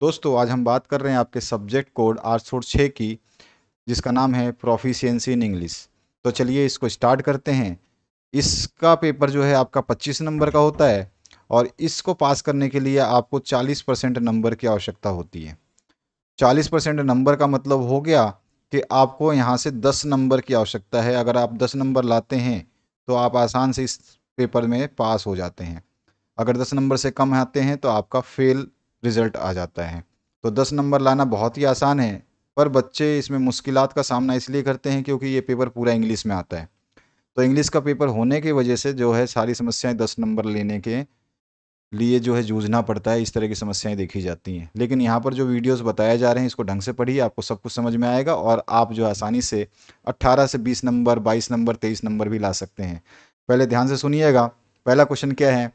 दोस्तों आज हम बात कर रहे हैं आपके सब्जेक्ट कोड 806 की, जिसका नाम है प्रोफिशिएंसी इन इंग्लिश। तो चलिए इसको स्टार्ट करते हैं। इसका पेपर जो है आपका 25 नंबर का होता है और इसको पास करने के लिए आपको 40% नंबर की आवश्यकता होती है। 40% नंबर का मतलब हो गया कि आपको यहाँ से 10 नंबर की आवश्यकता है। अगर आप 10 नंबर लाते हैं तो आप आसान से इस पेपर में पास हो जाते हैं। अगर 10 नंबर से कम आते हैं तो आपका फेल रिजल्ट आ जाता है। तो 10 नंबर लाना बहुत ही आसान है, पर बच्चे इसमें मुश्किलात का सामना इसलिए करते हैं क्योंकि ये पेपर पूरा इंग्लिश में आता है। तो इंग्लिश का पेपर होने की वजह से जो है सारी समस्याएं 10 नंबर लेने के लिए जो है जूझना पड़ता है। इस तरह की समस्याएं देखी जाती हैं, लेकिन यहाँ पर जो वीडियोस बताए जा रहे हैं इसको ढंग से पढ़िए, आपको सब कुछ समझ में आएगा और आप जो आसानी से 18 से 20 नंबर, 22 नंबर, 23 नंबर भी ला सकते हैं। पहले ध्यान से सुनिएगा। पहला क्वेश्चन क्या है?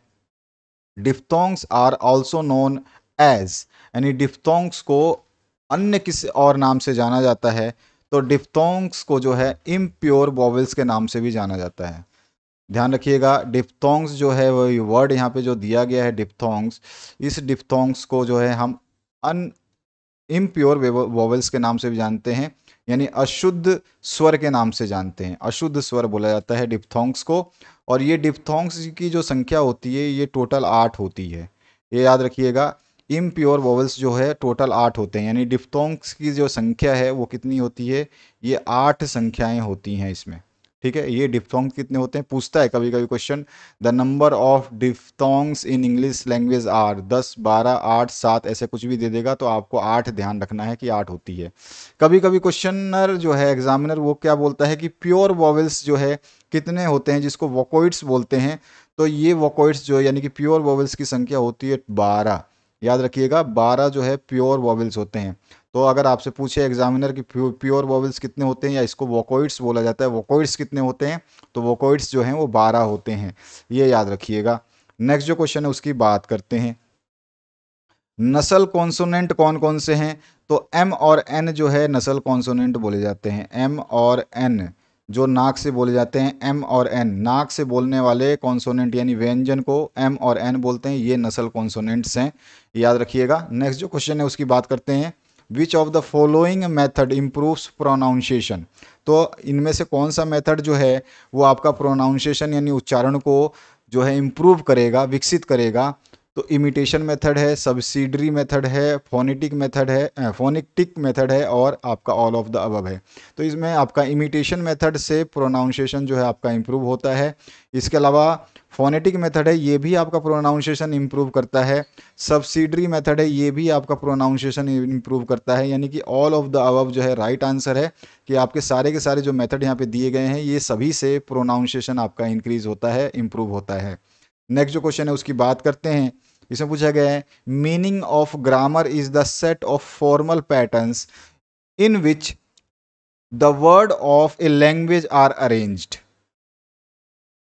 Diphthongs are also known as, यानी डिफ्थोंग्स को अन्य किसी और नाम से जाना जाता है। तो डिफ्थोंग्स को जो है इम्प्योर वॉवेल्स के नाम से भी जाना जाता है। ध्यान रखिएगा, डिफ्थोंग्स जो है वो वर्ड यहाँ पे जो दिया गया है डिफ्थोंग्स, इस डिफ्थोंग्स को जो है हम अन इम्प्योर वोवेल्स के नाम से भी जानते हैं, यानी अशुद्ध स्वर के नाम से जानते हैं। अशुद्ध स्वर बोला जाता है डिप्थोंग्स को। और ये डिप्थोंग्स की जो संख्या होती है ये टोटल 8 होती है। ये याद रखिएगा, इम्प्योर वोवेल्स जो है टोटल 8 होते हैं, यानी डिप्थोंग्स की जो संख्या है वो कितनी होती है? ये 8 संख्याएं होती हैं इसमें। ठीक है, ये डिप्थोंग्स कितने होते हैं पूछता है कभी कभी question. The number of diphthongs in English language are 10, 12, 8, 7 ऐसे कुछ भी दे देगा तो आपको 8 ध्यान रखना है कि 8 होती है। कभी कभी क्वेश्चनर जो है एग्जामिनर वो क्या बोलता है कि प्योर वॉवेल्स जो है कितने होते हैं, जिसको वोकोइड्स बोलते हैं। तो ये वोकोइड्स जो है यानी कि प्योर वॉवेल्स की संख्या होती है 12। याद रखिएगा 12 जो है प्योर वॉवेल्स होते हैं। तो अगर आपसे पूछे एग्जामिनर की प्योर वॉवेल्स कितने होते हैं, या इसको वोकोइड्स बोला जाता है, वोकोइड्स कितने होते हैं, तो वोकोइड्स जो हैं वो 12 होते हैं। ये याद रखिएगा। नेक्स्ट जो क्वेश्चन है उसकी बात करते हैं। नस्ल कॉन्सोनेंट कौन कौन से हैं? तो एम और एन जो है नस्ल कॉन्सोनेंट बोले जाते हैं। एम और एन जो नाक से बोले जाते हैं, एम और एन नाक से बोलने वाले कॉन्सोनेंट यानी व्यंजन को एम और एन बोलते हैं, ये नस्ल कॉन्सोनेंट्स हैं। याद रखिएगा। नेक्स्ट जो क्वेश्चन है उसकी बात करते हैं। Which of the following method improves pronunciation? तो इनमें से कौन सा मेथड जो है वो आपका प्रोनाउंसिएशन यानी उच्चारण को जो है इम्प्रूव करेगा, विकसित करेगा? तो इमिटेशन मेथड है, सब्सिडरी मेथड है, फोनेटिक मेथड है, फोनेटिक मेथड है और आपका ऑल ऑफ द अबव है। तो इसमें आपका इमिटेशन मेथड से प्रोनाउंसिएशन जो है आपका इम्प्रूव होता है। इसके अलावा फोनेटिक मेथड है, ये भी आपका प्रोनाउंसिएशन इम्प्रूव करता है। सब्सिडरी मेथड है, ये भी आपका प्रोनाउंसिएशन इम्प्रूव करता है। यानी कि ऑल ऑफ द अबव जो है राइट आंसर है कि आपके सारे के सारे जो मेथड यहाँ पे दिए गए हैं ये सभी से प्रोनाउंसिएशन आपका इंक्रीज होता है, इम्प्रूव होता है। नेक्स्ट जो क्वेश्चन है उसकी बात करते हैं। इसमें पूछा गया है meaning of grammar is the set of formal patterns in which the word of a language are arranged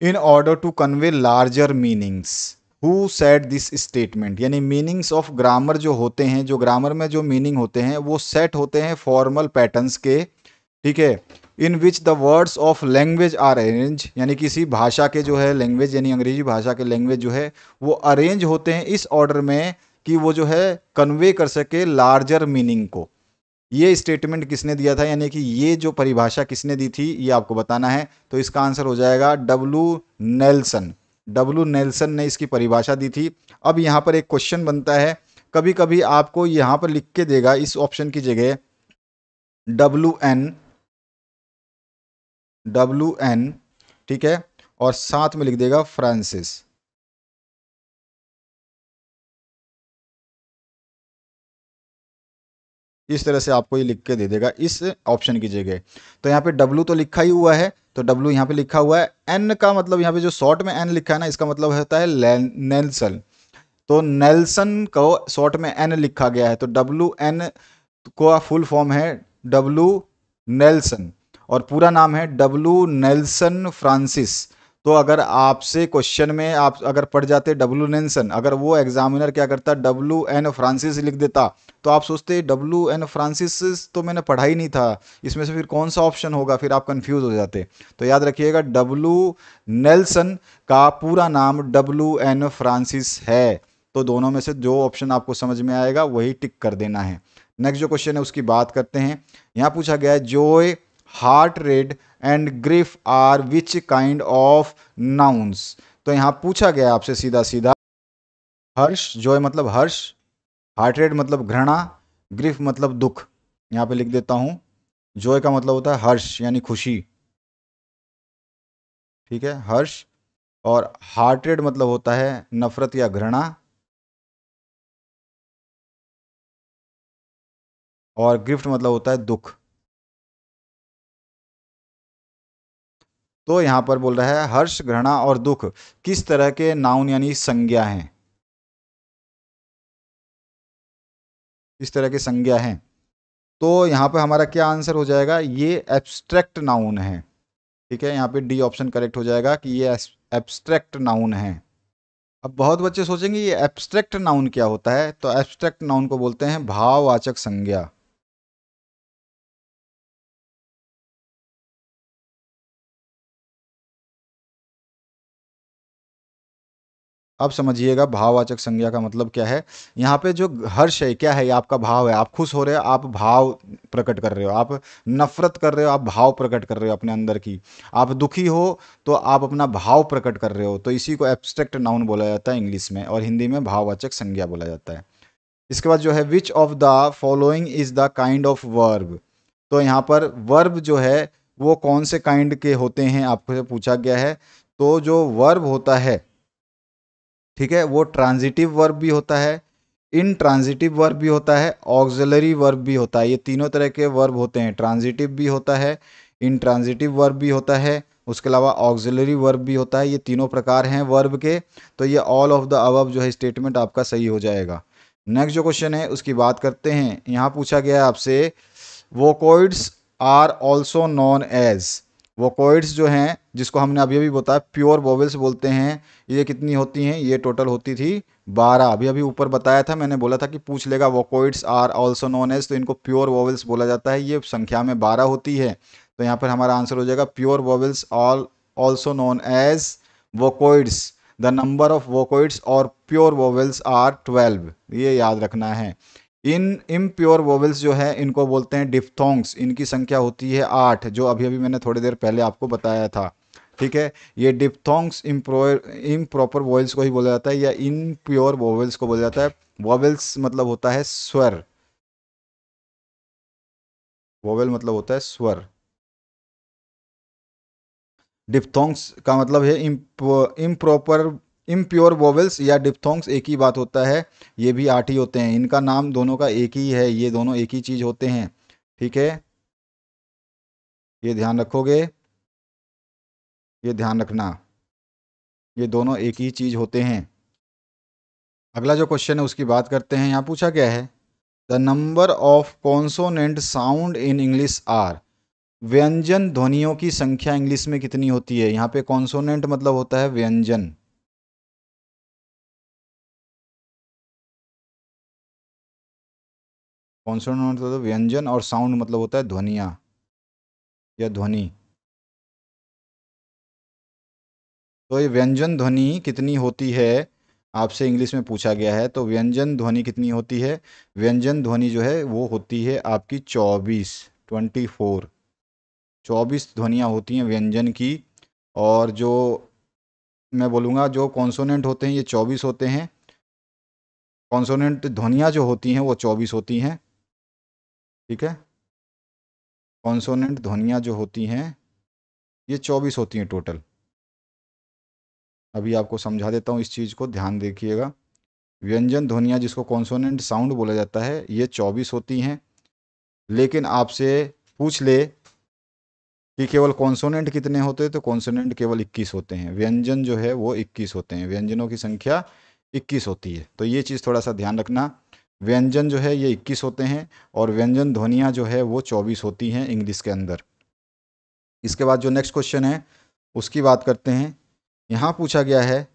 in order to convey larger meanings. Who said this statement? यानी मीनिंग्स ऑफ ग्रामर जो होते हैं, जो grammar में जो meaning होते हैं वो सेट होते हैं फॉर्मल पैटर्न्स के। ठीक है, in which the words of language are arrange, यानी किसी भाषा के जो है लैंग्वेज यानी अंग्रेजी भाषा के लैंग्वेज जो है वो अरेंज होते हैं इस ऑर्डर में कि वो जो है कन्वे कर सके लार्जर मीनिंग को। ये स्टेटमेंट किसने दिया था, यानी कि ये जो परिभाषा किसने दी थी ये आपको बताना है। तो इसका आंसर हो जाएगा डब्लू नेल्सन। डब्लू नेल्सन ने इसकी परिभाषा दी थी। अब यहाँ पर एक क्वेश्चन बनता है, कभी कभी आपको यहाँ पर लिख के देगा इस ऑप्शन की जगह WN, WN, ठीक है, और साथ में लिख देगा फ्रांसिस। इस तरह से आपको ये लिख के दे देगा इस ऑप्शन की जगह। तो यहाँ पे W तो लिखा ही हुआ है, तो W यहाँ पे लिखा हुआ है। N का मतलब यहाँ पे जो शॉर्ट में N लिखा है ना, इसका मतलब होता है नेल्सन। तो नेल्सन को शॉर्ट में N लिखा गया है, तो WN को फुल फॉर्म है W नेल्सन और पूरा नाम है W नेल्सन फ्रांसिस। तो अगर आपसे क्वेश्चन में आप अगर पढ़ जाते W नेल्सन, अगर वो एग्जामिनर क्या करता WN फ्रांसिस लिख देता तो आप सोचते WN फ्रांसिस तो मैंने पढ़ा ही नहीं था, इसमें से फिर कौन सा ऑप्शन होगा, फिर आप कंफ्यूज हो जाते। तो याद रखिएगा W नेल्सन का पूरा नाम WN फ्रांसिस है। तो दोनों में से जो ऑप्शन आपको समझ में आएगा वही टिक कर देना है। नेक्स्ट जो क्वेश्चन है उसकी बात करते हैं। यहाँ पूछा गया है joy, hatred and grief are which kind of nouns. तो यहाँ पूछा गया आपसे सीधा सीधा, हर्ष, जॉय मतलब हर्ष, हार्ट रेट मतलब घृणा, ग्रिफ मतलब दुख। यहाँ पे लिख देता हूँ, जॉय का मतलब होता है हर्ष यानी खुशी, ठीक है, हर्ष। और हार्ट रेट मतलब होता है नफरत या घृणा, और गिफ्ट मतलब होता है दुख। तो यहां पर बोल रहा है हर्ष, घृणा और दुख किस तरह के नाउन यानी संज्ञा हैं, किस तरह की संज्ञा हैं। तो यहाँ पे हमारा क्या आंसर हो जाएगा, ये एब्स्ट्रैक्ट नाउन है, ठीक है। यहाँ पे डी ऑप्शन करेक्ट हो जाएगा कि ये एब्स्ट्रैक्ट नाउन है। अब बहुत बच्चे सोचेंगे ये एब्स्ट्रैक्ट नाउन क्या होता है, तो एब्स्ट्रैक्ट नाउन को बोलते हैं भाववाचक संज्ञा। अब समझिएगा भाववाचक संज्ञा का मतलब क्या है। यहाँ पे जो हर्ष है क्या है, ये आपका भाव है, आप खुश हो रहे हो, आप भाव प्रकट कर रहे हो, आप नफरत कर रहे हो, आप भाव प्रकट कर रहे हो अपने अंदर की, आप दुखी हो तो आप अपना भाव प्रकट कर रहे हो, तो इसी को एब्स्ट्रैक्ट नाउन बोला जाता है इंग्लिश में, और हिंदी में भाववाचक संज्ञा बोला जाता है। इसके बाद जो है which of the following is the kind of verb. तो यहाँ पर वर्ब जो है वो कौन से काइंड के होते हैं आपको पूछा गया है। तो जो वर्ब होता है, ठीक है, वो ट्रांजिटिव वर्ब भी होता है, इन ट्रांजिटिव वर्ब भी होता है, ऑक्सिलरी वर्ब भी होता है। ये तीनों तरह के वर्ब होते हैं, ट्रांजिटिव भी होता है, इन ट्रांजिटिव वर्ब भी होता है, उसके अलावा ऑक्सिलरी वर्ब भी होता है। ये तीनों प्रकार हैं वर्ब के। तो ये ऑल ऑफ द अबव जो है स्टेटमेंट आपका सही हो जाएगा। नेक्स्ट जो क्वेश्चन है उसकी बात करते हैं। यहाँ पूछा गया है आपसे वोकॉइड्स आर ऑल्सो नॉन एज। वोकॉइड्स जो हैं जिसको हमने अभी अभी बताया प्योर वोवेल्स बोलते हैं, ये कितनी होती हैं, ये टोटल होती थी 12। अभी अभी ऊपर बताया था, मैंने बोला था कि पूछ लेगा वोकॉइड्स आर ऑल्सो नोन एज, तो इनको प्योर वोवेल्स बोला जाता है, ये संख्या में 12 होती है। तो यहाँ पर हमारा आंसर हो जाएगा pure vowels all also known as vocoids. The number of vocoids और प्योर वोवेल्स आर 12, ये याद रखना है। इन इम्प्योर वोवेल्स जो है इनको बोलते हैं डिप्थोंग्स, इनकी संख्या होती है 8, जो अभी अभी मैंने थोड़ी देर पहले आपको बताया था, ठीक है। ये डिप्थोंग्स इम्प्रॉपर वोवेल्स को ही बोला जाता है, या इम्प्योर वोवेल्स को बोला जाता है। वोवेल्स मतलब होता है स्वर, वोवेल मतलब होता है स्वर। डिप्थोंग्स का मतलब है इम्प्रॉपर इम्प्योर वोवेल्स या डिप्थोंग्स, एक ही बात होता है। ये भी 8 ही होते हैं, इनका नाम दोनों का एक ही है, ये दोनों एक ही चीज़ होते हैं, ठीक है। ये ध्यान रखोगे, ये ध्यान रखना, ये दोनों एक ही चीज़ होते हैं। अगला जो क्वेश्चन है उसकी बात करते हैं। यहाँ पूछा गया है the number of consonant sound in English are. व्यंजन ध्वनियों की संख्या इंग्लिश में कितनी होती है। यहाँ पे कॉन्सोनेंट मतलब होता है व्यंजन, कॉन्सोनेंट मतलब व्यंजन, और साउंड मतलब होता है ध्वनिया या ध्वनि। तो ये व्यंजन ध्वनि कितनी होती है आपसे इंग्लिश में पूछा गया है। तो व्यंजन ध्वनि कितनी होती है, व्यंजन ध्वनि जो है वो होती है आपकी 24 24 ध्वनियाँ होती हैं व्यंजन की। और जो मैं बोलूँगा जो कॉन्सोनेंट होते हैं ये 24 होते हैं, कॉन्सोनेंट ध्वनियाँ जो होती हैं वो 24 होती हैं, ठीक है। कॉन्सोनेंट ध्वनियाँ जो होती हैं ये 24 होती हैं टोटल। अभी आपको समझा देता हूँ इस चीज़ को, ध्यान देखिएगा। व्यंजन ध्वनियाँ जिसको कॉन्सोनेंट साउंड बोला जाता है ये 24 होती हैं। लेकिन आपसे पूछ ले कि केवल कॉन्सोनेंट कितने होते हैं, तो कॉन्सोनेंट केवल 21 होते हैं। व्यंजन जो है वो 21 होते हैं, व्यंजनों की संख्या 21 होती है। तो ये चीज़ थोड़ा सा ध्यान रखना, व्यंजन जो है ये 21 होते हैं और व्यंजन ध्वनियाँ जो है वो 24 होती हैं इंग्लिश के अंदर। इसके बाद जो नेक्स्ट क्वेश्चन है उसकी बात करते हैं। यहाँ पूछा गया है,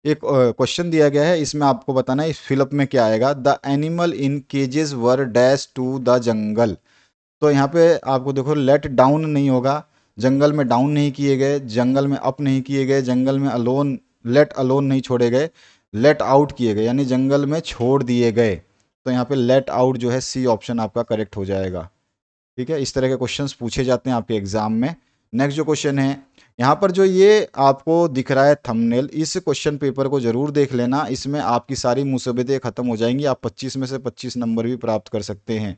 एक क्वेश्चन दिया गया है, इसमें आपको बताना है इस फिलअप में क्या आएगा। The animal in cages were dash to the jungle. तो यहाँ पे आपको देखो लेट डाउन नहीं होगा, जंगल में डाउन नहीं किए गए, जंगल में अप नहीं किए गए, जंगल में अलोन लेट अलोन नहीं छोड़े गए। लेट आउट किए गए, यानी जंगल में छोड़ दिए गए। तो यहाँ पे लेट आउट जो है सी ऑप्शन आपका करेक्ट हो जाएगा। ठीक है, इस तरह के क्वेश्चंस पूछे जाते हैं आपके एग्जाम में। नेक्स्ट जो क्वेश्चन है, यहाँ पर जो ये आपको दिख रहा है थंबनेल, इस क्वेश्चन पेपर को जरूर देख लेना, इसमें आपकी सारी मुसीबतें खत्म हो जाएंगी। आप 25 में से 25 नंबर भी प्राप्त कर सकते हैं।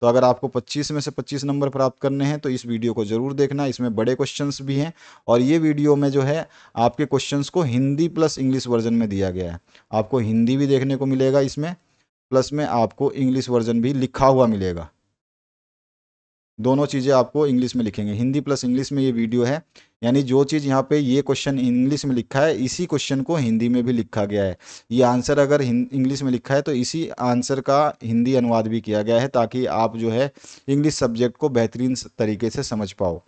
तो अगर आपको 25 में से 25 नंबर प्राप्त करने हैं तो इस वीडियो को जरूर देखना, इसमें बड़े क्वेश्चंस भी हैं। और ये वीडियो में जो है आपके क्वेश्चंस को हिंदी प्लस इंग्लिश वर्जन में दिया गया है। आपको हिंदी भी देखने को मिलेगा इसमें, प्लस में आपको इंग्लिश वर्जन भी लिखा हुआ मिलेगा। दोनों चीज़ें आपको इंग्लिश में लिखेंगे, हिंदी प्लस इंग्लिश में ये वीडियो है। यानी जो चीज़ यहाँ पे ये क्वेश्चन इंग्लिश में लिखा है, इसी क्वेश्चन को हिंदी में भी लिखा गया है। ये आंसर अगर इंग्लिश में लिखा है तो इसी आंसर का हिंदी अनुवाद भी किया गया है, ताकि आप जो है इंग्लिश सब्जेक्ट को बेहतरीन तरीके से समझ पाओ।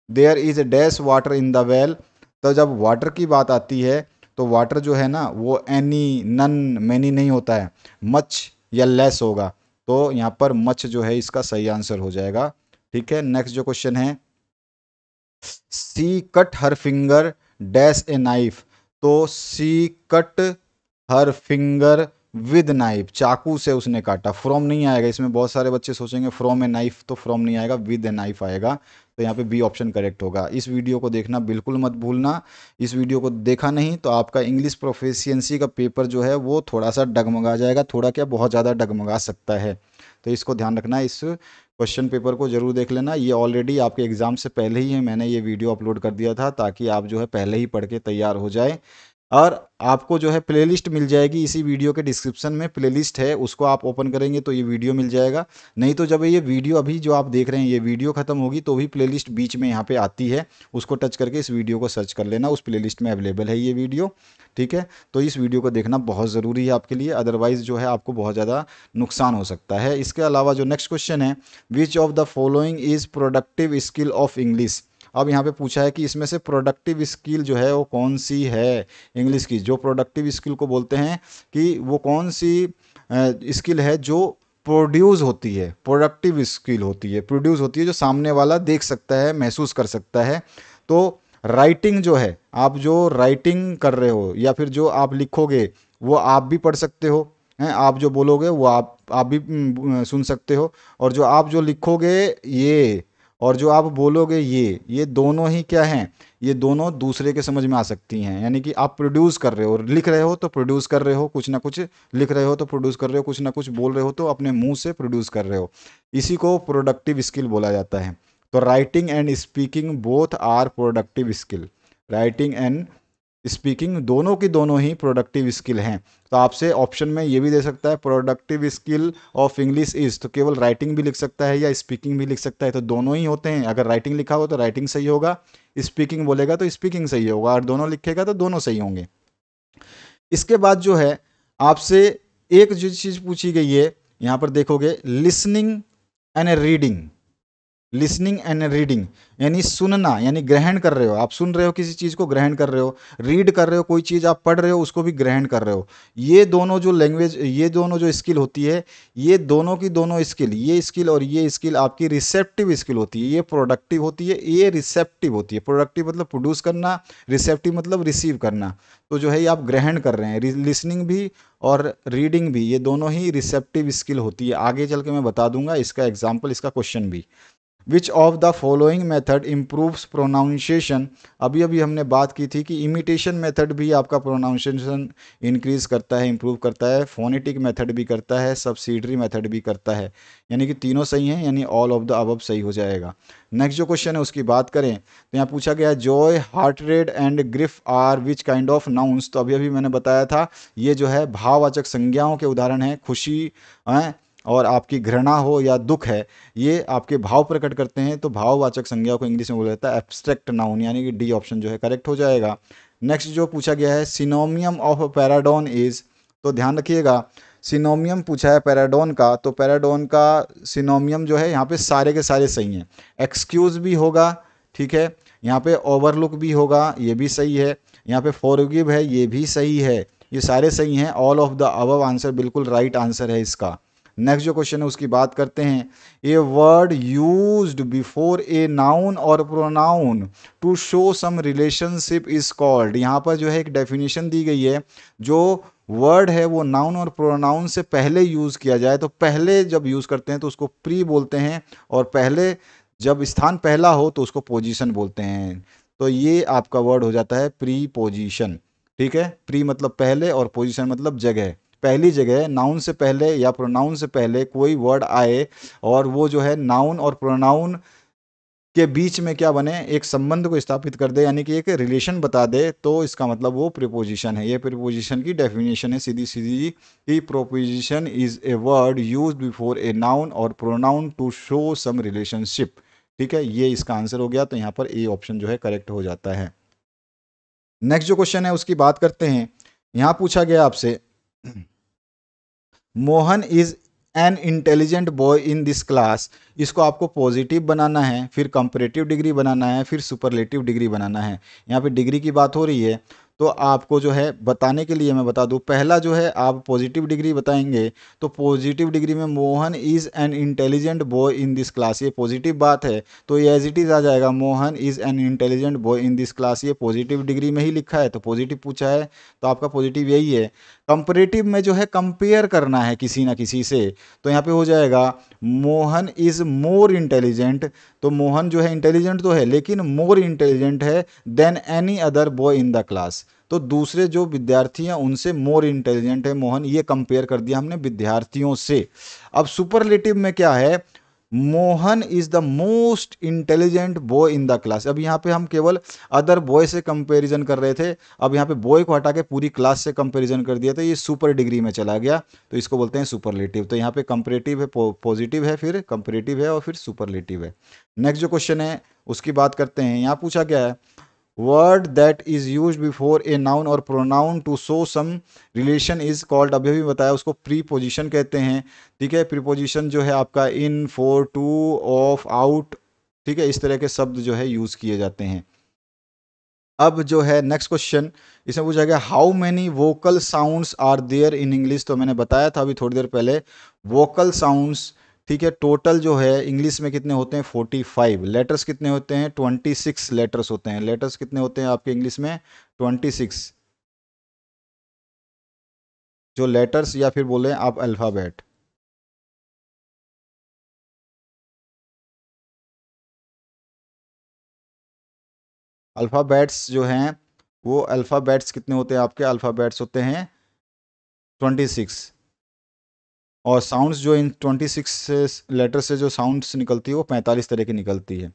There is a dash water in the well. तो जब वाटर की बात आती है तो वाटर जो है ना वो एनी, नन, मैनी नहीं होता है, मच या लेस होगा। तो यहाँ पर मच जो है इसका सही आंसर हो जाएगा। ठीक है, नेक्स्ट जो क्वेश्चन है, she cut her finger dash a knife. तो she cut her finger with knife, चाकू से उसने काटा। फ्रॉम नहीं आएगा इसमें, बहुत सारे बच्चे सोचेंगे फ्रॉम ए नाइफ, तो फ्रॉम नहीं आएगा, विद ए नाइफ आएगा। तो यहाँ पे बी ऑप्शन करेक्ट होगा। इस वीडियो को देखना बिल्कुल मत भूलना। इस वीडियो को देखा नहीं तो आपका इंग्लिश प्रोफिशिएंसी का पेपर जो है वो थोड़ा सा डगमगा जाएगा, थोड़ा क्या बहुत ज़्यादा डगमगा सकता है। तो इसको ध्यान रखना, इस क्वेश्चन पेपर को जरूर देख लेना। ये ऑलरेडी आपके एग्ज़ाम से पहले ही है, मैंने ये वीडियो अपलोड कर दिया था, ताकि आप जो है पहले ही पढ़ के तैयार हो जाए। और आपको जो है प्लेलिस्ट मिल जाएगी, इसी वीडियो के डिस्क्रिप्शन में प्लेलिस्ट है, उसको आप ओपन करेंगे तो ये वीडियो मिल जाएगा। नहीं तो जब ये वीडियो अभी जो आप देख रहे हैं ये वीडियो खत्म होगी तो भी प्लेलिस्ट बीच में यहाँ पे आती है, उसको टच करके इस वीडियो को सर्च कर लेना, उस प्लेलिस्ट में अवेलेबल है ये वीडियो। ठीक है, तो इस वीडियो को देखना बहुत ज़रूरी है आपके लिए, अदरवाइज़ जो है आपको बहुत ज़्यादा नुकसान हो सकता है। इसके अलावा जो नेक्स्ट क्वेश्चन है, which of the following is productive skill of English. अब यहाँ पे पूछा है कि इसमें से प्रोडक्टिव स्किल जो है वो कौन सी है इंग्लिश की। जो प्रोडक्टिव स्किल को बोलते हैं कि वो कौन सी स्किल है जो प्रोड्यूस होती है, प्रोडक्टिव स्किल होती है, प्रोड्यूस होती है, जो सामने वाला देख सकता है, महसूस कर सकता है। तो राइटिंग जो है, आप जो राइटिंग कर रहे हो या फिर जो आप लिखोगे वो आप भी पढ़ सकते हो हैं, आप जो बोलोगे वो आप भी सुन सकते हो, और जो आप जो लिखोगे ये और जो आप बोलोगे ये दोनों ही क्या हैं, ये दोनों दूसरे के समझ में आ सकती हैं। यानी कि आप प्रोड्यूस कर रहे हो, लिख रहे हो तो प्रोड्यूस कर रहे हो कुछ ना कुछ, लिख रहे हो तो प्रोड्यूस कर रहे हो कुछ ना कुछ, बोल रहे हो तो अपने मुंह से प्रोड्यूस कर रहे हो। इसी को प्रोडक्टिव स्किल बोला जाता है। तो writing and speaking both are productive skill. Writing and speaking दोनों की दोनों ही प्रोडक्टिव स्किल हैं। तो आपसे ऑप्शन में ये भी दे सकता है productive skill of English is, तो केवल राइटिंग भी लिख सकता है या स्पीकिंग भी लिख सकता है, तो दोनों ही होते हैं। अगर राइटिंग लिखा हो तो राइटिंग सही होगा, स्पीकिंग बोलेगा तो स्पीकिंग सही होगा, और दोनों लिखेगा तो दोनों सही होंगे। इसके बाद जो है आपसे एक जो चीज़ पूछी गई है, यहाँ पर देखोगे, listening and reading. Listening and reading यानी सुनना, यानी ग्रहण कर रहे हो, आप सुन रहे हो किसी चीज़ को, ग्रहण कर रहे हो, रीड कर रहे हो, कोई चीज़ आप पढ़ रहे हो उसको भी ग्रहण कर रहे हो। ये दोनों जो लैंग्वेज, ये दोनों जो स्किल होती है, ये दोनों की दोनों स्किल, ये स्किल और ये स्किल आपकी रिसेप्टिव स्किल होती है। ये प्रोडक्टिव होती है, ये रिसेप्टिव होती है। प्रोडक्टिव मतलब प्रोड्यूस करना, रिसेप्टिव मतलब रिसीव करना। तो जो है ये आप ग्रहण कर रहे हैं, लिसनिंग भी और रीडिंग भी, ये दोनों ही रिसेप्टिव स्किल होती है। आगे चल के मैं बता दूंगा इसका एग्जाम्पल, इसका क्वेश्चन भी। Which of the following method improves pronunciation. अभी अभी हमने बात की थी कि इमिटेशन मेथड भी आपका प्रोनाउंसिएशन इंक्रीज करता है, इम्प्रूव करता है, फोनेटिक मेथड भी करता है, सब्सिडरी मेथड भी करता है। यानी कि तीनों सही हैं, यानी ऑल ऑफ द अबव सही हो जाएगा। नेक्स्ट जो क्वेश्चन है उसकी बात करें तो यहाँ पूछा गया joy, hatred and grief are which kind of nouns. तो अभी अभी मैंने बताया था ये जो है भाववाचक संज्ञाओं के उदाहरण है। खुशी हैं और आपकी घृणा हो या दुख है, ये आपके भाव प्रकट करते हैं। तो भाववाचक संज्ञा को इंग्लिश में बोला जाता है एब्स्ट्रैक्ट नाउन, यानी कि डी ऑप्शन जो है करेक्ट हो जाएगा। नेक्स्ट जो पूछा गया है सिनोनियम ऑफ पैराडोन इज। तो ध्यान रखिएगा, सिनोनियम पूछा है पैराडोन का, तो पैराडोन का सिनोनियम जो है यहाँ पे सारे के सारे सही हैं। एक्सक्यूज भी होगा, ठीक है, यहाँ पे ओवरलुक भी होगा, ये भी सही है, यहाँ पे फॉरगिव है, ये भी सही है, ये सारे सही हैं। All of the above answer बिल्कुल राइट आंसर है इसका। नेक्स्ट जो क्वेश्चन है उसकी बात करते हैं। A word used before a noun और pronoun to show some relationship is called. यहाँ पर जो है एक डेफिनेशन दी गई है, जो वर्ड है वो नाउन और प्रोनाउन से पहले यूज़ किया जाए तो पहले जब यूज़ करते हैं तो उसको प्री बोलते हैं, और पहले जब स्थान पहला हो तो उसको पोजीशन बोलते हैं। तो ये आपका वर्ड हो जाता है प्री पोजीशन। ठीक है, प्री मतलब पहले और पोजीशन मतलब जगह। पहली जगह नाउन से पहले या प्रोनाउन से पहले कोई वर्ड आए और वो जो है नाउन और प्रोनाउन के बीच में क्या बने, एक संबंध को स्थापित कर दे, यानी कि एक रिलेशन बता दे, तो इसका मतलब वो प्रीपोजिशन है। ये प्रीपोजिशन की डेफिनेशन है सीधी सीधी कि preposition is a word used before a noun और pronoun to show some relationship. ठीक है, ये इसका आंसर हो गया, तो यहाँ पर ए ऑप्शन जो है करेक्ट हो जाता है। नेक्स्ट जो क्वेश्चन है उसकी बात करते हैं। यहाँ पूछा गया आपसे, Mohan is an intelligent boy in this class. इसको आपको पॉजिटिव बनाना है, फिर कंपैरेटिव डिग्री बनाना है, फिर सुपरलेटिव डिग्री बनाना है। यहाँ पे डिग्री की बात हो रही है, तो आपको जो है बताने के लिए मैं बता दूं, पहला जो है आप पॉजिटिव डिग्री बताएंगे तो पॉजिटिव डिग्री में Mohan is an intelligent boy in this class, ये पॉजिटिव बात है, तो ये एज इट इज़ आ जाएगा, Mohan is an intelligent boy in this class. ये पॉजिटिव डिग्री में ही लिखा है तो पॉजिटिव पूछा है, तो आपका पॉजिटिव यही है। कंपैरेटिव में जो है कंपेयर करना है किसी ना किसी से, तो यहाँ पे हो जाएगा मोहन इज़ मोर इंटेलिजेंट। तो मोहन जो है इंटेलिजेंट तो है लेकिन मोर इंटेलिजेंट है than any other boy in the class. तो दूसरे जो विद्यार्थी हैं उनसे मोर इंटेलिजेंट है मोहन, ये कंपेयर कर दिया हमने विद्यार्थियों से। अब सुपरलेटिव में क्या है, Mohan is the most intelligent boy in the class. अब यहाँ पे हम केवल अदर बॉय से कंपैरिजन कर रहे थे, अब यहाँ पे बॉय को हटा के पूरी क्लास से कंपैरिजन कर दिया, तो ये सुपर डिग्री में चला गया, तो इसको बोलते हैं सुपरलेटिव। तो यहाँ पे कंपैरेटिव है, पॉजिटिव है, फिर कंपैरेटिव है और फिर सुपरलेटिव है। नेक्स्ट जो क्वेश्चन है उसकी बात करते हैं। यहाँ पूछा गया है, word that is use before a noun और pronoun to show some relation is called, अभी भी बताया उसको प्रीपोजिशन कहते हैं। ठीक है, प्रीपोजिशन जो है आपका इन, फॉर, टू, ऑफ, आउट, ठीक है, इस तरह के शब्द जो है यूज किए जाते हैं। अब जो है नेक्स्ट क्वेश्चन, इसमें पूछा गया how many vocal sounds are there in English. तो मैंने बताया था अभी थोड़ी देर पहले, वोकल साउंड्स, ठीक है, टोटल जो है इंग्लिश में कितने होते हैं 45। लेटर्स कितने होते हैं 26 लेटर्स होते हैं। लेटर्स कितने होते हैं आपके इंग्लिश में 26, जो लेटर्स या फिर बोले आप अल्फ़ाबेट। अल्फ़ाबेट्स जो हैं वो अल्फ़ाबेट्स कितने होते हैं आपके, अल्फ़ाबेट्स होते हैं 26, और साउंड्स जो इन 26 से लेटर से जो साउंड्स निकलती है वो 45 तरह की निकलती है।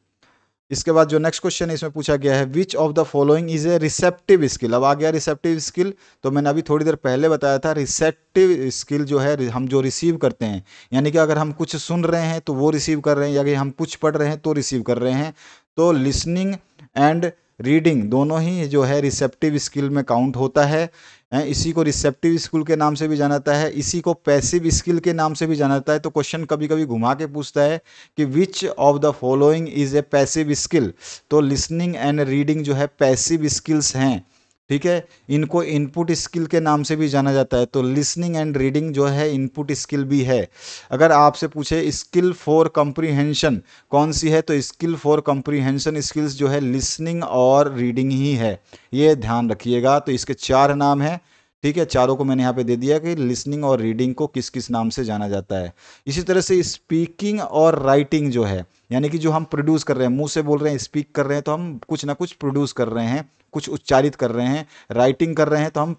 इसके बाद जो नेक्स्ट क्वेश्चन है इसमें पूछा गया है which of the following is a receptive skill. अब आ गया रिसेप्टिव स्किल, तो मैंने अभी थोड़ी देर पहले बताया था रिसेप्टिव स्किल जो है हम जो रिसीव करते हैं, यानी कि अगर हम कुछ सुन रहे हैं तो वो रिसीव कर रहे हैं, या कि हम कुछ पढ़ रहे हैं तो रिसीव कर रहे हैं। तो लिसनिंग एंड रीडिंग दोनों ही जो है रिसेप्टिव स्किल में काउंट होता है। इसी को रिसेप्टिव स्किल के नाम से भी जाना जाता है, इसी को पैसिव स्किल के नाम से भी जाना जाता है। तो क्वेश्चन कभी कभी घुमा के पूछता है कि which of the following is a passive skill. तो लिसनिंग एंड रीडिंग जो है पैसिव स्किल्स हैं। ठीक है, इनको इनपुट स्किल के नाम से भी जाना जाता है, तो लिसनिंग एंड रीडिंग जो है इनपुट स्किल भी है। अगर आपसे पूछे स्किल फॉर कंप्रीहेंशन कौन सी है, तो स्किल फॉर कंप्रीहेंशन स्किल्स जो है लिसनिंग और रीडिंग ही है, ये ध्यान रखिएगा। तो इसके 4 नाम हैं। ठीक है, चारों को मैंने यहाँ पे दे दिया कि लिसनिंग और रीडिंग को किस किस नाम से जाना जाता है। इसी तरह से स्पीकिंग और राइटिंग जो है, यानी कि जो हम प्रोड्यूस कर रहे हैं, मुंह से बोल रहे हैं, स्पीक कर रहे हैं, तो हम कुछ ना कुछ प्रोड्यूस कर रहे हैं, कुछ उच्चारित कर रहे हैं। राइटिंग कर रहे हैं तो हम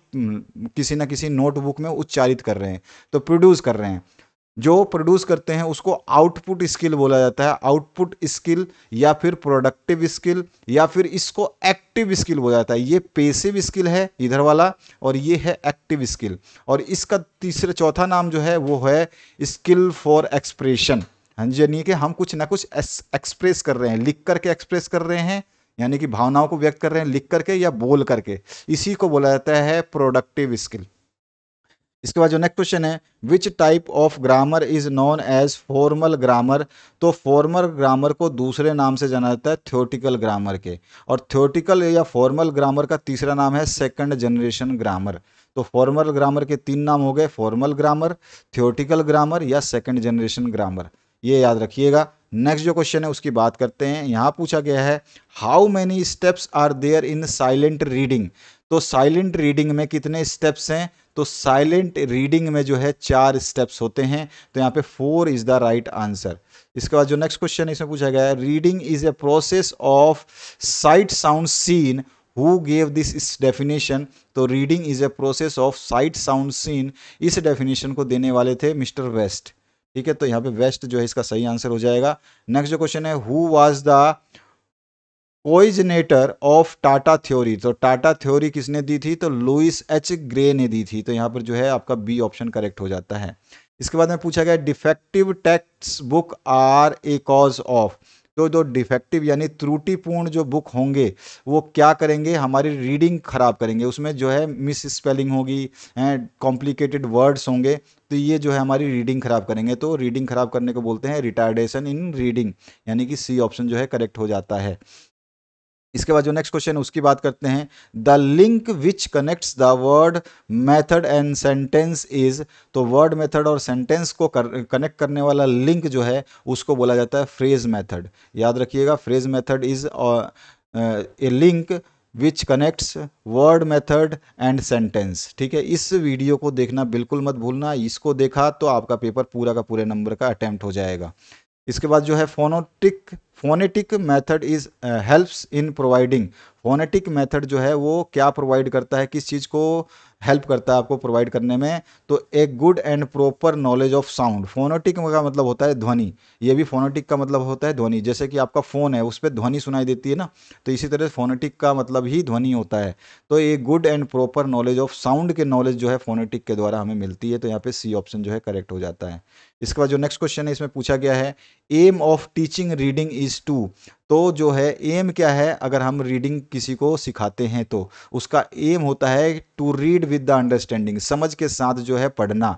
किसी ना किसी नोटबुक में उच्चारित कर रहे हैं, तो प्रोड्यूस कर रहे हैं। जो प्रोड्यूस करते हैं उसको आउटपुट स्किल बोला जाता है। आउटपुट स्किल या फिर प्रोडक्टिव स्किल या फिर इसको एक्टिव स्किल बोला जाता है। ये पैसिव स्किल है इधर वाला, और ये है एक्टिव स्किल। और इसका तीसरा चौथा नाम जो है वो है स्किल फॉर एक्सप्रेशन। हाँ जी, यानी कि हम कुछ ना कुछ एक्सप्रेस कर रहे हैं, लिख करके एक्सप्रेस कर रहे हैं, यानी कि भावनाओं को व्यक्त कर रहे हैं लिख करके या बोल करके, इसी को बोला जाता है प्रोडक्टिव स्किल। इसके बाद जो नेक्स्ट क्वेश्चन है which type of grammar is known as formal grammar. तो फॉर्मल ग्रामर को दूसरे नाम से जाना जाता है थ्योरेटिकल ग्रामर के, और थ्योरेटिकल या फॉर्मल ग्रामर का तीसरा नाम है सेकंड जनरेशन ग्रामर। तो फॉर्मल ग्रामर के 3 नाम हो गए, फॉर्मल ग्रामर, थ्योरेटिकल ग्रामर या सेकंड जनरेशन ग्रामर, ये याद रखिएगा। नेक्स्ट जो क्वेश्चन है उसकी बात करते हैं। यहाँ पूछा गया है how many steps are there in silent reading. तो साइलेंट रीडिंग में कितने स्टेप्स हैं, तो साइलेंट रीडिंग में जो है 4 स्टेप्स होते हैं, तो यहाँ पे 4 इज द राइट आंसर। इसके बाद जो नेक्स्ट क्वेश्चन इसमें पूछा गया है, reading is a process of sight sound scene, who gave this definition. तो reading is a process of sight sound scene, इस डेफिनेशन को देने वाले थे मिस्टर वेस्ट। ठीक है, तो यहाँ पे वेस्ट जो है इसका सही आंसर हो जाएगा। नेक्स्ट जो क्वेश्चन है, who was the originator of Tata theory. तो टाटा थ्योरी किसने दी थी? तो लुइस एच ग्रे ने दी थी। तो यहाँ पर जो है आपका बी ऑप्शन करेक्ट हो जाता है। इसके बाद में पूछा गया, defective textbook are a cause of. तो जो डिफेक्टिव यानी त्रुटिपूर्ण जो बुक होंगे वो क्या करेंगे? हमारी रीडिंग खराब करेंगे, उसमें जो है मिस स्पेलिंग होगी, कॉम्प्लिकेटेड वर्ड्स होंगे, तो ये जो है हमारी रीडिंग खराब करेंगे। तो रीडिंग खराब करने को बोलते हैं रिटार्डेशन इन रीडिंग, यानी कि सी ऑप्शन जो है करेक्ट हो जाता है। इसके बाद जो नेक्स्ट क्वेश्चन है उसकी बात करते हैं, the link which connects the word method and sentence is. तो वर्ड मेथड और सेंटेंस को कनेक्ट करने वाला लिंक जो है उसको बोला जाता है फ्रेज मेथड। याद रखिएगा, phrase method is a link which connects word method and sentence. ठीक है, इस वीडियो को देखना बिल्कुल मत भूलना, इसको देखा तो आपका पेपर पूरा का पूरे नंबर का अटेम्प्ट हो जाएगा। इसके बाद जो है phonetic method is helps in providing. Phonetic method जो है वो क्या प्रोवाइड करता है, किस चीज़ को हेल्प करता है आपको प्रोवाइड करने में? तो एक good and proper knowledge of sound. Phonetic का मतलब होता है ध्वनि, ये भी फोनेटिक का मतलब होता है ध्वनि। जैसे कि आपका फ़ोन है उस पर ध्वनि सुनाई देती है ना, तो इसी तरह फोनेटिक का मतलब ही ध्वनि होता है। तो ये good and proper knowledge of sound के नॉलेज जो है फोनेटिक के द्वारा हमें मिलती है। तो यहाँ पे सी ऑप्शन जो है करेक्ट हो जाता है। इसके बाद जो नेक्स्ट क्वेश्चन है इसमें पूछा गया है, aim of teaching reading is to. तो जो है एम क्या है, अगर हम रीडिंग किसी को सिखाते हैं तो उसका एम होता है to read with the understanding, समझ के साथ जो है पढ़ना,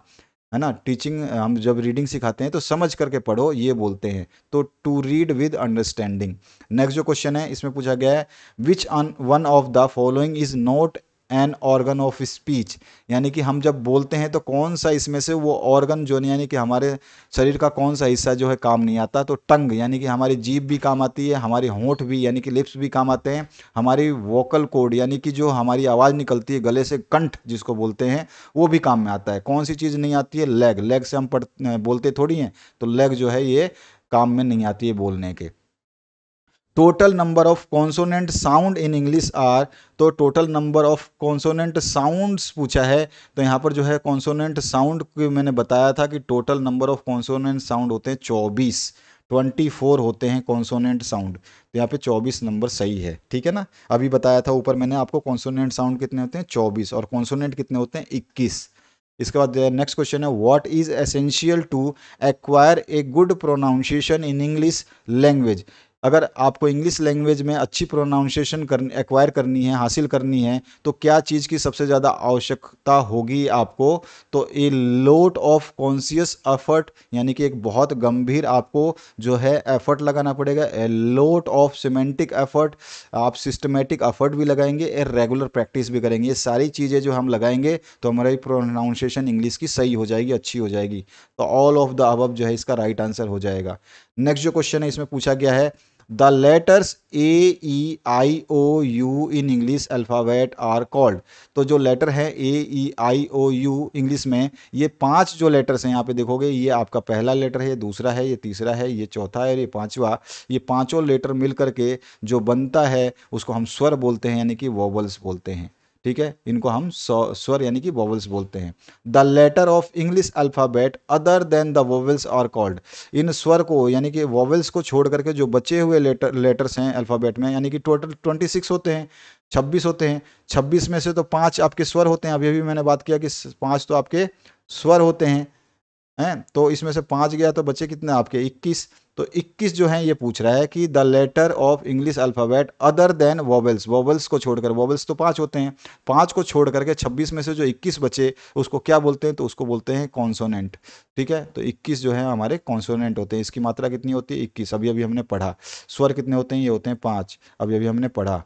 है ना। टीचिंग हम जब रीडिंग सिखाते हैं तो समझ करके पढ़ो ये बोलते हैं, तो to read with understanding. Next जो क्वेश्चन है इसमें पूछा गया है, which one of the following is not an organ of speech. यानी कि हम जब बोलते हैं तो कौन सा इसमें से वो ऑर्गन जो नहीं, यानी कि हमारे शरीर का कौन सा हिस्सा जो है काम नहीं आता? तो टंग, यानी कि हमारी जीभ भी काम आती है, हमारे होंठ भी यानी कि लिप्स भी काम आते हैं, हमारी वोकल कॉर्ड यानी कि जो हमारी आवाज़ निकलती है गले से, कंठ जिसको बोलते हैं, वो भी काम में आता है। कौन सी चीज़ नहीं आती है? लेग। लेग से हम बोलते थोड़ी हैं, तो लेग जो है ये काम में नहीं आती है बोलने के। Total number of consonant sound in English are. तो total number of consonant sounds पूछा है, तो यहाँ पर जो है कॉन्सोनेंट साउंड को मैंने बताया था कि total number of consonant sound होते हैं 24 होते हैं कॉन्सोनेंट साउंड। तो यहाँ पे 24 नंबर सही है। ठीक है ना, अभी बताया था ऊपर मैंने आपको कॉन्सोनेंट साउंड कितने होते हैं 24, और कॉन्सोनेंट कितने होते हैं 21। इसके बाद नेक्स्ट क्वेश्चन है, what is essential to acquire a good pronunciation in English language. अगर आपको इंग्लिश लैंग्वेज में अच्छी प्रोनाउंसिएशन एक्वायर करनी है, हासिल करनी है, तो क्या चीज़ की सबसे ज़्यादा आवश्यकता होगी आपको? तो ए लोट ऑफ कॉन्शियस एफर्ट, यानी कि एक बहुत गंभीर आपको जो है एफर्ट लगाना पड़ेगा। ए लोट ऑफ सिमेंटिक एफर्ट, आप सिस्टमेटिक एफर्ट भी लगाएंगे, ए रेगुलर प्रैक्टिस भी करेंगे। ये सारी चीज़ें जो हम लगाएंगे तो हमारी प्रोनाउंसिएशन इंग्लिश की सही हो जाएगी, अच्छी हो जाएगी। तो ऑल ऑफ द अबव जो है इसका राइट आंसर हो जाएगा। नेक्स्ट जो क्वेश्चन है इसमें पूछा गया है, the letters A E I O U in English alphabet are called. तो जो लेटर है ए E I O you English में, ये 5 जो लेटर्स हैं यहाँ पे देखोगे, ये आपका पहला लेटर है, ये दूसरा है, ये तीसरा है, ये चौथा है और ये पांचवा। ये पांचों लेटर मिल करके जो बनता है उसको हम स्वर बोलते हैं, यानी कि वोवल्स बोलते हैं। ठीक है, इनको हम स्वर यानी कि वोवल्स बोलते हैं। The letter of English alphabet other than the vowels are called. इन स्वर को यानी कि वोवेल्स को छोड़ करके जो बचे हुए लेटर्स हैं अल्फ़ाबेट में, यानी कि टोटल 26 होते हैं, 26 होते हैं। 26 में से तो 5 आपके स्वर होते हैं, अभी अभी मैंने बात किया कि 5 तो आपके स्वर होते हैं, तो इसमें से 5 गया तो बचे कितने आपके 21। तो 21 जो हैं ये पूछ रहा है कि the letter of English alphabet other than vowels, vowels को छोड़कर, वोवेल्स तो 5 होते हैं, 5 को छोड़ करके 26 में से जो 21 बचे उसको क्या बोलते हैं? तो उसको बोलते हैं कॉन्सोनेंट। ठीक है, तो 21 जो है हमारे कॉन्सोनेंट होते हैं। इसकी मात्रा कितनी होती है? 21। अभी अभी हमने पढ़ा। स्वर कितने होते हैं? ये होते हैं 5, अभी अभी हमने पढ़ा।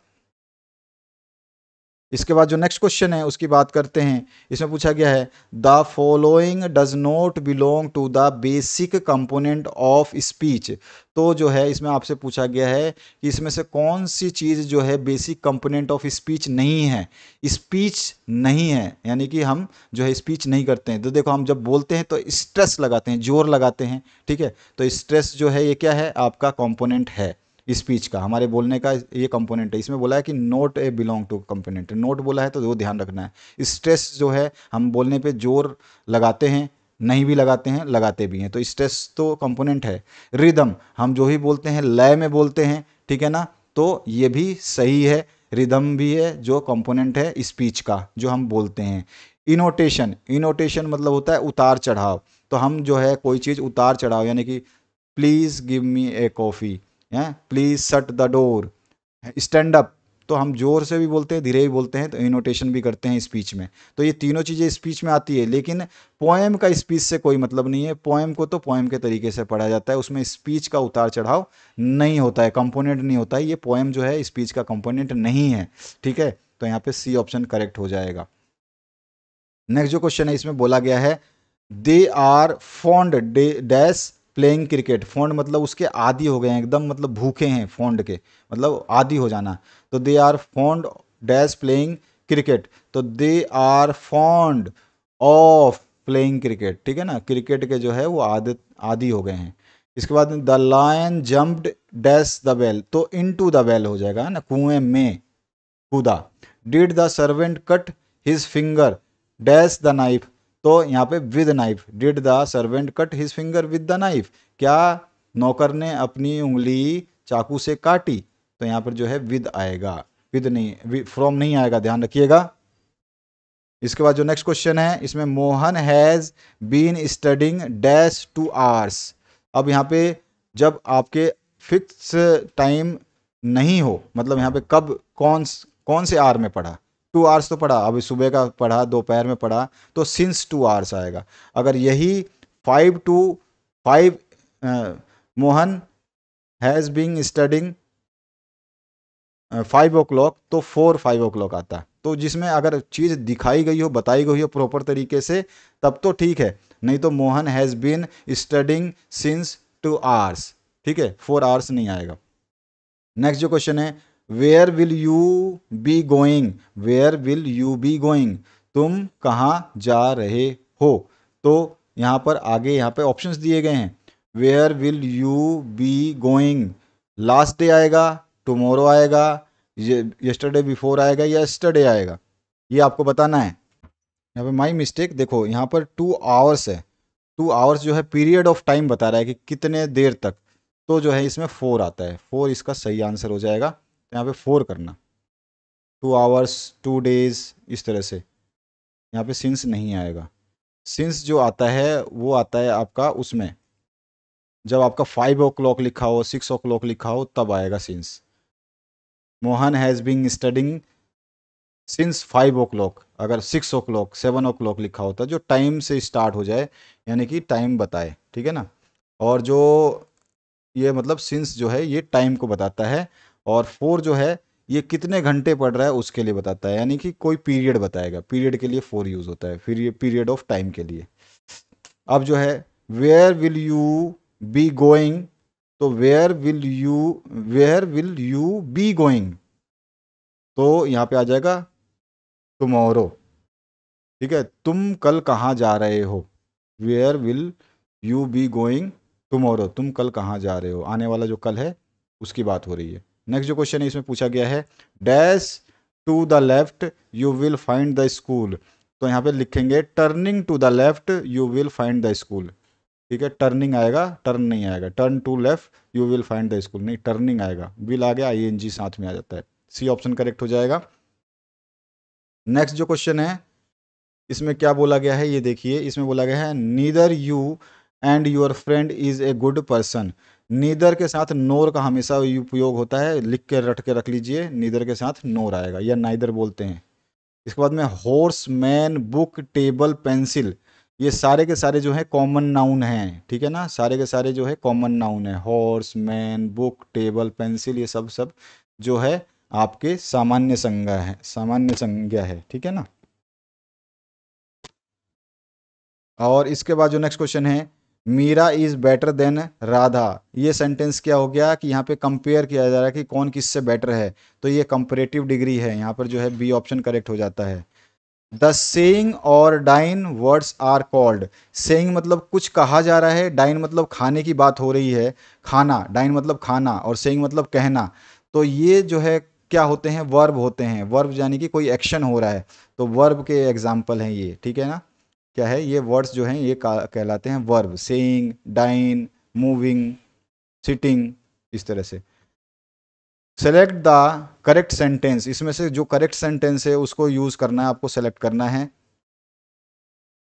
इसके बाद जो नेक्स्ट क्वेश्चन है उसकी बात करते हैं। इसमें पूछा गया है the following does not belong to the basic component of speech. तो जो है इसमें आपसे पूछा गया है कि इसमें से कौन सी चीज़ जो है बेसिक कंपोनेंट ऑफ स्पीच नहीं है, स्पीच नहीं है, यानी कि हम जो है स्पीच नहीं करते हैं। तो देखो हम जब बोलते हैं तो स्ट्रेस लगाते हैं, जोर लगाते हैं, ठीक है। तो स्ट्रेस जो है ये क्या है, आपका कंपोनेंट है स्पीच का, हमारे बोलने का ये कंपोनेंट है। इसमें बोला है कि not a belong to component, not बोला है तो वो ध्यान रखना है। स्ट्रेस जो है हम बोलने पे जोर लगाते हैं, नहीं भी लगाते हैं, लगाते भी हैं, तो स्ट्रेस तो कंपोनेंट है। रिदम हम जो ही बोलते हैं लय में बोलते हैं, ठीक है ना, तो ये भी सही है, रिदम भी है जो कंपोनेंट है स्पीच का जो हम बोलते हैं। इनोटेशन, इनोटेशन मतलब होता है उतार चढ़ाव। तो हम जो है कोई चीज़ उतार चढ़ाव, यानी कि please give me a coffee, हैं, please shut the door, stand up, तो हम जोर से भी बोलते हैं, धीरे भी बोलते हैं, तो इनोटेशन भी करते हैं स्पीच में। तो ये तीनों चीज़ें स्पीच में आती है, लेकिन पोएम का स्पीच से कोई मतलब नहीं है। पोएम को तो पोएम के तरीके से पढ़ा जाता है, उसमें स्पीच का उतार चढ़ाव नहीं होता है, कंपोनेंट नहीं होता है। ये पोएम जो है स्पीच का कंपोनेंट नहीं है, ठीक है। तो यहाँ पे सी ऑप्शन करेक्ट हो जाएगा। नेक्स्ट जो क्वेश्चन है इसमें बोला गया है they are fond dash playing cricket. Fond मतलब उसके आदी हो गए हैं एकदम, मतलब भूखे हैं, फॉन्ड के मतलब आदी हो जाना। तो they are fond dash playing cricket, तो they are fond of playing cricket, ठीक है ना, क्रिकेट के जो है वो आदत आदी हो गए हैं। इसके बाद the lion jumped dash the well, तो इनटू द वेल हो जाएगा, है ना, कुएं में कूदा। Did the servant cut his finger dash the knife, तो यहाँ पे with knife, did the servant cut his finger with the knife, क्या नौकर ने अपनी उंगली चाकू से काटी, तो यहाँ पर जो है विद आएगा, विद नहीं, फ्रॉम नहीं आएगा, ध्यान रखिएगा। इसके बाद जो नेक्स्ट क्वेश्चन है इसमें Mohan has been studying dash 2 hours। अब यहाँ पे जब आपके फिक्स टाइम नहीं हो, मतलब यहाँ पे कब कौन से आर में पढ़ा, 2 hours तो पढ़ा, अभी सुबह का पढ़ा, दोपहर में पढ़ा, तो सिंस 2 hours आएगा। अगर यही 5 to 5 Mohan has been studying 5 o'clock, तो 4 5 o'clock आता है। तो जिसमें अगर चीज़ दिखाई गई हो, बताई गई हो प्रॉपर तरीके से, तब तो ठीक है, नहीं तो Mohan has been studying since 2 hours, ठीक है, 4 hours नहीं आएगा। नेक्स्ट जो क्वेश्चन है where will you be going, where will you be going, तुम कहाँ जा रहे हो। तो यहाँ पर आगे यहाँ पे ऑप्शंस दिए गए हैं, where will you be going, last day आएगा, टुमारो आएगा, यस्टरडे बिफोर आएगा, या यस्टरडे आएगा, ये आपको बताना है। यहाँ पे माई मिस्टेक, देखो यहाँ पर 2 hours है, 2 hours जो है पीरियड ऑफ टाइम बता रहा है कि कितने देर तक, तो जो है इसमें 4 आता है, 4 इसका सही आंसर हो जाएगा। तो यहाँ पे 4 करना, 2 hours, 2 days, इस तरह से। यहाँ पे सिंस नहीं आएगा, सिंस जो आता है वो आता है आपका उसमें जब आपका 5 o'clock लिखा हो, 6 o'clock लिखा हो, तब आएगा since. Mohan has been studying since 5 o'clock, अगर 6 o'clock 7 o'clock लिखा होता, जो टाइम से स्टार्ट हो जाए, यानी कि टाइम बताए, ठीक है ना। और जो ये मतलब सिंस जो है ये टाइम को बताता है, और 4 जो है ये कितने घंटे पढ़ रहा है उसके लिए बताता है, यानी कि कोई पीरियड बताएगा, पीरियड के लिए 4 यूज़ होता है, फिर ये पीरियड ऑफ टाइम के लिए। अब जो है where will you be going, तो where will you be going, तो यहाँ पे आ जाएगा टुमारो, ठीक है, तुम कल कहाँ जा रहे हो, where will you be going tomorrow, तुम कल कहाँ जा रहे हो, आने वाला जो कल है उसकी बात हो रही है। नेक्स्ट जो क्वेश्चन है इसमें पूछा गया है dash to the left you will find the school, तो यहाँ पे लिखेंगे turning to the left you will find the school, ठीक है, टर्निंग आएगा, टर्न नहीं आएगा, turn to left you will find the school नहीं, टर्निंग आएगा, विल आ गया, आईएनजी साथ में आ जाता है, सी ऑप्शन करेक्ट हो जाएगा। नेक्स्ट जो क्वेश्चन है इसमें क्या बोला गया है ये देखिए, इसमें बोला गया है neither you and your friend is a good person. Neither के साथ नोर का हमेशा उपयोग होता है, लिख के रट के रख लीजिए, नीदर के साथ नोर आएगा, या नाइदर बोलते हैं। इसके बाद में horse, man, book, table, pencil, ये सारे के सारे जो है कॉमन नाउन हैं, ठीक है ना, सारे के सारे जो है कॉमन नाउन है, horse, man, book, table, pencil, ये सब सब जो है आपके सामान्य संज्ञा है, सामान्य संज्ञा है, ठीक है ना। और इसके बाद जो नेक्स्ट क्वेश्चन है, Meera is better than Radha, ये सेंटेंस क्या हो गया कि यहाँ पे कंपेयर किया जा रहा है कि कौन किससे बेटर है, तो ये कंपैरेटिव डिग्री है, यहाँ पर जो है बी ऑप्शन करेक्ट हो जाता है। The saying or doing words are called, saying मतलब कुछ कहा जा रहा है, डाइन मतलब खाने की बात हो रही है, खाना, डाइन मतलब खाना और सेइंग मतलब कहना, तो ये जो है क्या होते हैं, वर्ब होते हैं, वर्ब यानी कि कोई एक्शन हो रहा है, तो वर्ब के एग्जाम्पल हैं ये, ठीक है ना। क्या है ये वर्ड्स जो हैं ये कहलाते हैं verb, saying, doing, moving, sitting, इस तरह से। सेलेक्ट द करेक्ट सेंटेंस, इसमें से जो करेक्ट सेंटेंस है उसको यूज करना है, आपको सेलेक्ट करना है।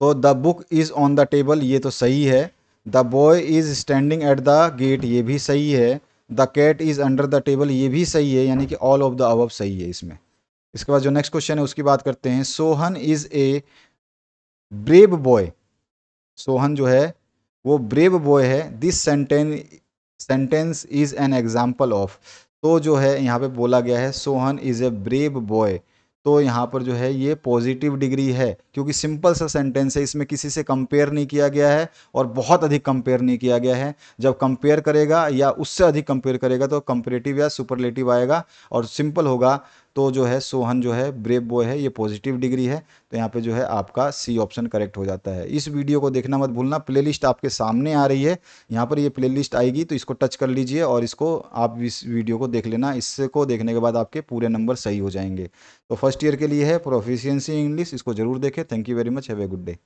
तो the book is on the table, ये तो सही है। The boy is standing at the gate, ये भी सही है। The cat is under the table, ये भी सही है, यानी कि ऑल ऑफ द अबव सही है इसमें। इसके बाद जो नेक्स्ट क्वेश्चन है उसकी बात करते हैं। Sohan is a brave boy, Sohan जो है वो ब्रेव बॉय है। This sentence is an example of, तो जो है यहाँ पे बोला गया है Sohan is a brave boy, तो यहाँ पर जो है ये पॉजिटिव डिग्री है, क्योंकि सिंपल सा सेंटेंस है, इसमें किसी से कंपेयर नहीं किया गया है और बहुत अधिक कंपेयर नहीं किया गया है। जब कंपेयर करेगा या उससे अधिक कंपेयर करेगा तो कंपेरेटिव या सुपरलेटिव आएगा, और सिंपल होगा तो जो है सोहन जो है ब्रेव बॉय है, ये पॉजिटिव डिग्री है, तो यहाँ पे जो है आपका सी ऑप्शन करेक्ट हो जाता है। इस वीडियो को देखना मत भूलना, प्लेलिस्ट आपके सामने आ रही है, यहाँ पर ये प्लेलिस्ट आएगी तो इसको टच कर लीजिए और इसको आप इस वीडियो को देख लेना, इसको देखने के बाद आपके पूरे नंबर सही हो जाएंगे। तो फर्स्ट ईयर के लिए है प्रोफिशिएंसी इंग्लिश, इसको जरूर देखें। Thank you very much, have a good day.